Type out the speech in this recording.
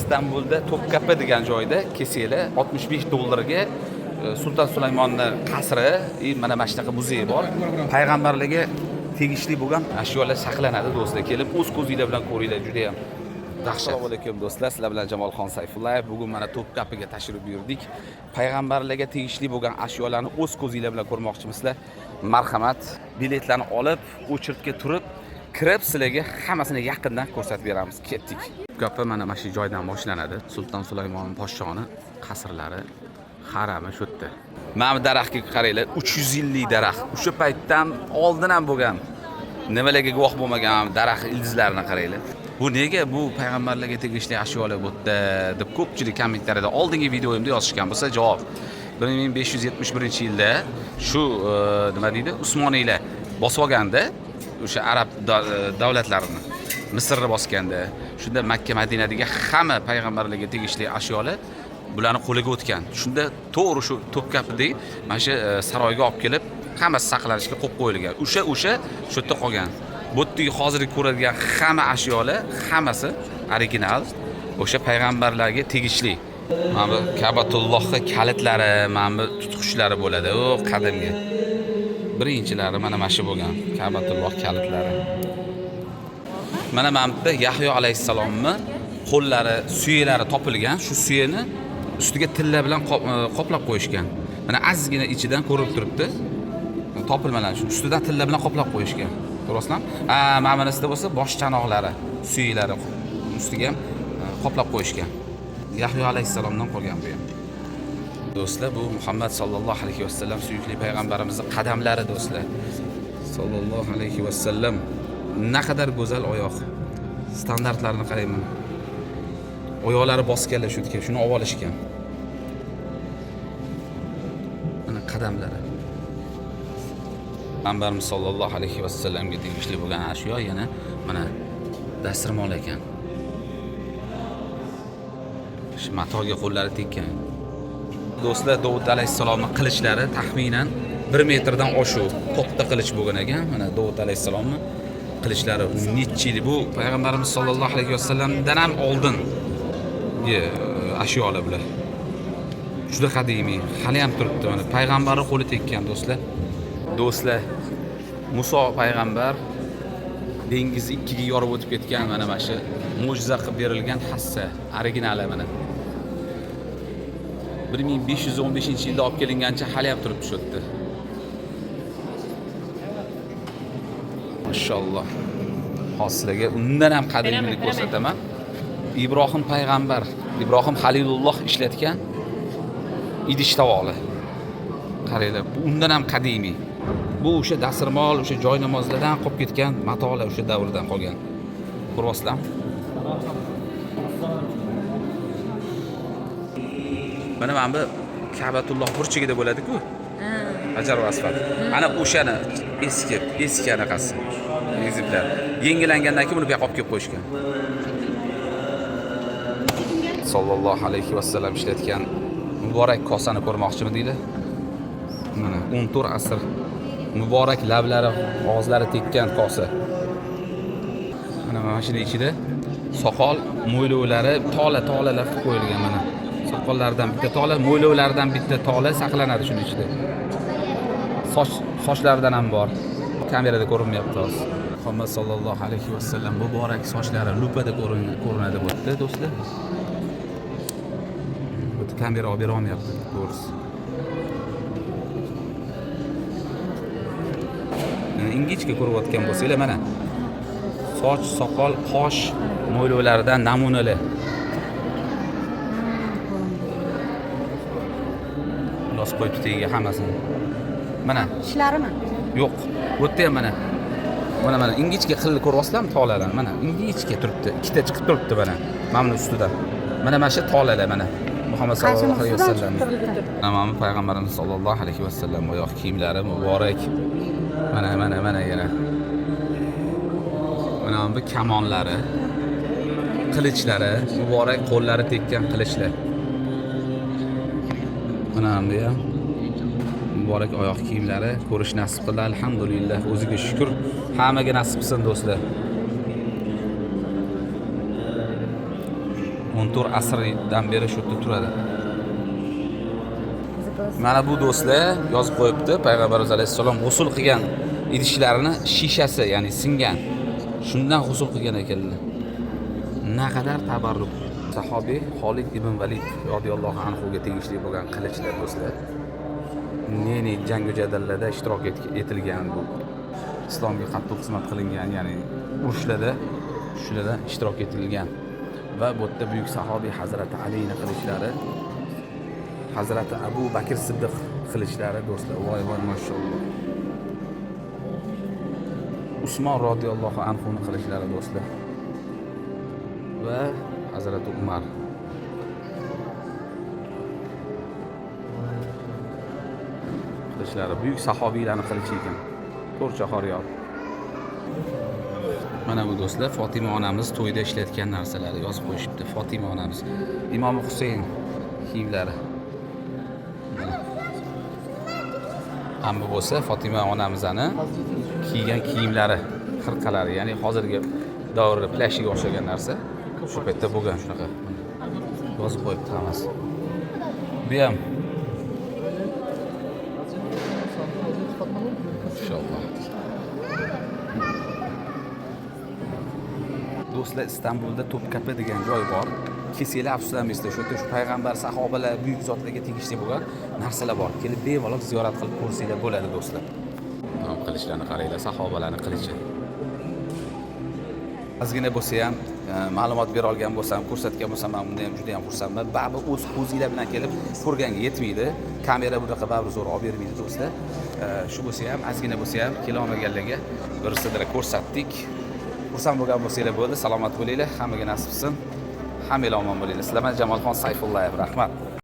Istanbulda Topkapı degan joyda kelsanglar $65 Sulton Sulaymonni qasri, mana mana shunaqa muzey bor. Payg'ambarlarga tegishli bo'lgan ashyolar saqlanadi do'stlar. Kelib o'z ko'zinglar bilan ko'ringlar, juda ham dahshat. Assalomu alaykum do'stlar. Sizlar bilan Jamolxon Sayfullayev. Bugun mana Topkapıga tashrif buyurdik. Payg'ambarlarga tegishli bo'lgan ashyolarni o'z ko'zinglar bilan ko'rmoqchimisizlar? Marhamat, biletlarni olib, o'chirtga turib, kirib sizlarga hammasini yaqindan ko'rsatib beramiz. Ketdik. Topkapı mana shu joydan boshlanadi. Sulton Sulaymon podshoning qasrlari, harami shu yerda. Mana bu daraxtga qaranglar, 300 yillik daraxt. O'sha paytdan oldin ham bo'lgan. Nimalarga guvoh bo'lmagan daraxt ildizlarini qaranglar. Bu nega bu payg'ambarlarga tegishli ashyolar bo'ldi deb ko'pchilik kommentariyada oldingi videoyimda yozishgan bo'lsa, javob 1571-yilda shu nima deydi, Usmoniylar bosib olganda, o'sha arab davlatlarini Misrni bosganda, shunda Makka Madinadagi hamma payg'ambarlarga tegishli ashyolar bularni qo'liga o'tgan. Shunda to'g'ri shu Topkapıdagi mana shu saroyga olib kelib, hammasi saqlanishga qo'yib qo'yilgan. O'sha shu yerda qolgan. Bu yerdagi hozirgi ko'radigan hamma ashyolar, hammasi original, o'sha payg'ambarlarga tegishli. Mana bu Ka'batullohga kalitlari, mana bu tutqichlari bo'ladi. O qadimgi. Birinchilari mana shu bo'lgan Ka'batulloh kalitlari. Mana bu yerda Yahyo alayhisalomning qo'llari, suyaklari topilgan. Shu suyani ustiga tilla bilan qoplab qo'yishgan. Mana azgina ichidan ko'rib turibdi. Topilmalar shu ustidan tilla bilan qoplab qo'yishgan. To'g'risizmi? Mana bunisi bo'lsa bosh chanoqlari, suyaklari ustiga ham qoplab qo'yishgan. Yahyo alayhisalomdan qolgan bu ham. Do'stlar, bu Muhammad sallallohu alayhi vasallam suyukli payg'ambarimizning qadamlari do'stlar. Sallallohu alayhi vasallam. Naqadar go'zal oyoq. Standartlarini qarayman. Oyoqlari bosganlar shu yerga, shuni olib olishgan. Mana qadamlari. Payg'ambarimiz sollallohu alayhi vasallamga tegishli bo'lgan ashyo yana mana dasturmol ekan. Shu matoga qo'llari tekkan. Do'stlar, Davud alayhisalomning qilichlari taxminan 1 metrdan oshuv to'qta qilich bo'lgan ekan. Mana Davud alayhisalomning qilichlari necha yil bu payg'ambarimiz sollallohu alayhi vasallamdan ham oldin ashyolar bular. Juda qadimiy, hali ham turibdi. Mana payg'ambarning qo'li tekkan do'stlar. Do'stlar, Muso payg'ambar dengizni ikkiga yorib o'tib ketgan mana shu mo'jiza qilib berilgan hassa originali mana. 1515-yilda olib kelingancha hali ham turibdi shu yerda. Mashalloh. Hozirga undan ham qadimiylik ko'rsataman. Ibrohim payg'ambar, Ibrohim Halilulloh ishlatgan idish tovoli. Qaranglar, bu undan ham qadimiy. Bu o'sha dasturmol, o'sha joy namozlardan qolib ketgan matolar o'sha davrdan qolgan. Ko'ryapsizlarmi? Mana bu Ka'batulloh burchigida bo'ladi-ku. Hajar va asfalt. Ana o'shani eski anaqasi. Egiziblar. Yangilangandan keyin buni bu yoqqa olib kelib qo'yishgan. Sallallohu alayhi vasallam ishlatgan muborak kosani ko'rmoqchimi deydi? Mana 14 asr muborak lablari, og'izlari tekkan kosa. Mana mashina ichida soqol, mo'ylovlari tola-tolalar qo'yilgan mana. Soqollaridan bitta tola, mo'ylovlaridan bitta tola saqlanadi shuning ichida. Sochlaridan ham bor. Kamerada ko'rinmayapti hozir. Muhammad sallallohu alayhi vasallam muborak sochlari lupada ko'rinadi bu yerda do'stlar. Bu kamera olib bera olmayapti to'g'risi. Ingichka ko'rayotgan bo'lsanglar mana soch, soqol, qosh, mo'ylovlaridan namunalar. Los qo'yib tutagiga hammasini. Mana ishlarimi? Yo'q. Bu yerda ham mana. Mana ingichka qilib ko'ryapsizlarmi tolalar? Mana ingichka turibdi. Ikkita chiqib turibdi mana. Mana buni ustida. Mana shu tolalar mana. Muhammad sallallohu alayhi vasallam. Mana payg'ambarimiz sallallohu alayhi vasallam oyoq kiyimlari muborak. Mana yana. Mana bu kamonlari, qilichlari, muborak qo'llari tekkan qilichlar. Mana bu ham muborak oyoq kiyimlari ko'rish nasib qildi, alhamdulillah. O'ziga shukr. Hammaga nasib qilsin do'stlar. 14 asrdan beri shu yerda turadi. Mana bu do'stlar yozib qo'yibdi, payg'ambarimiz alayhissalom g'usul qilgan idishlarini shishasi, ya'ni singan. Shundan g'usul qilgan ekanlar. Naqadar tabarruk. Sahobiy Xolid ibn Valid radhiyallohu anhu ga tegishli bo'lgan qilichlar do'stlar. Ne jangu jadallarda ishtirok etilgan bu. Islomga qattiq xizmat qilingan, ya'ni urushlarda shularda ishtirok etilgan. Va bu yerda buyuk sahobiy Hazrati Alining qilichlari, Hazrati Abu Bakr Siddiq qilichlari do'stlar. Voy mashalloh. Usmon radhiyallohu anhu ning qilichlari do'stlar. Va Hazrati Umar. Qilichlari buyuk sahobiylarning qilichi ekan. To'rchaqor yo'q. Mana bu do'stlar Fatima onamiz to'yda ishlatgan narsalari yozib qo'yishibdi. Fatima onamiz, Imom Husayn kiyimlari. Hamma bo'lsa Fatima onamizning kiygan kiyimlari, xirqalari, ya'ni hozirgi davrda plashiga o'xshagan narsa. Shu paytda bo'lgan shunaqa. Yozib qo'yibdi hammasi. Bu ham inshaalloh. Do'stlar, Istanbulda To'pkapa degan joy bor. Kesinglar, afsuslamaysizlar. Shu yerda shu payg'ambar, sahobalar, buyuk zotlarga tegishli bo'lgan narsalar bor. Kelib bemalol ziyorat qilib ko'rsanglar bo'ladi do'stlar. Qilichlarni qaranglar, sahobalarning qilichi. Ozgina bo'lsa ham ma'lumot bera olgan bo'lsam, ko'rsatgan bo'lsam, men bundan ham juda ham xursandman. Baribir o'z ko'zinglar bilan kelib ko'rganga yetmaydi. Kamera bunaqa baribir zo'r olib bermaydi do'stlar. Shu bo'lsa ham, ozgina bo'lsa ham kela olmaganlarga birisidir ko'rsatdik. Xursand bo'lgan bo'lsanglar bo'ldi. Salomat bo'linglar. Hammaga nasib qilsin. Hammalar omon bo'linglar. Sizlar Jamolxon Sayfullayev, rahmat.